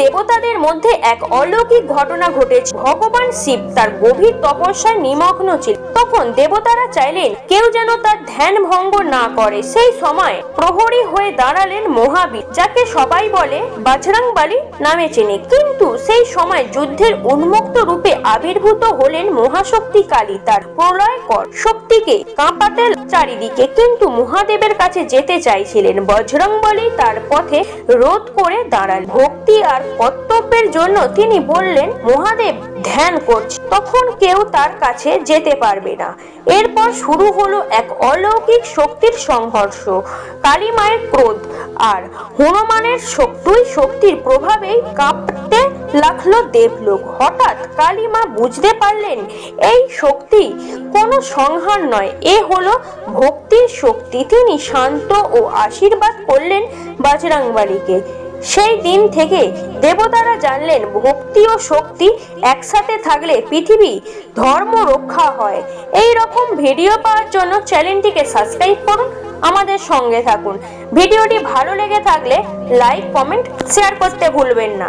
দেবতাদের মধ্যে এক অলৌকিক ঘটনা ঘটেছে। ভগবান শিব তার গভীর তপস্যায় নিমগ্ন ছিল। তখন দেবতারা চাইলেন কেউ যেন তার ধ্যান ভঙ্গ না করে। সেই সময় প্রহরী হয়ে দাঁড়ালেন মহাবীর, যাকে সবাই বলে বজরংবলী নামে চেনে। কিন্তু সেই সময় যুদ্ধের উন্মুক্ত রূপে আবির্ভূত হলেন মহাশক্তি কালী। তার প্রলয়কর শক্তিকে কাঁপাতে চারিদিকে। কিন্তু মহাদেবের কাছে যেতে চাইছিলেন বজরংবলী, তার পথে রোধ করে দাঁড়ালেন। ভক্তি আর কর্তব্যের জন্য তিনি বললেন, মহাদেব ধ্যান করছে, তখন কেউ তার কাছে যেতে পারবে না। এরপর শুরু হলো এক অলৌকিক শক্তির সংঘর্ষ। কালী মায়ের ক্রোধ আর হনুমানের দুই শক্তির প্রভাবেই কাঁপতে লাগলো দেবলোক। হঠাৎ কালী মা বুঝতে পারলেন এই শক্তি কোনো সংহার নয়, এ হলো ভক্তির শক্তি। তিনি শান্ত ও আশীর্বাদ করলেন বজরংবলীকে। সেই দিন থেকে দেবতারা জানলেন ভক্তি ও শক্তি একসাথে থাকলে পৃথিবী ধর্ম রক্ষা হয়। এই রকম ভিডিও পাওয়ার জন্য চ্যানেলটিকে সাবস্ক্রাইব করুন, আমাদের সঙ্গে থাকুন। ভিডিওটি ভালো লেগে থাকলে লাইক, কমেন্ট, শেয়ার করতে ভুলবেন না।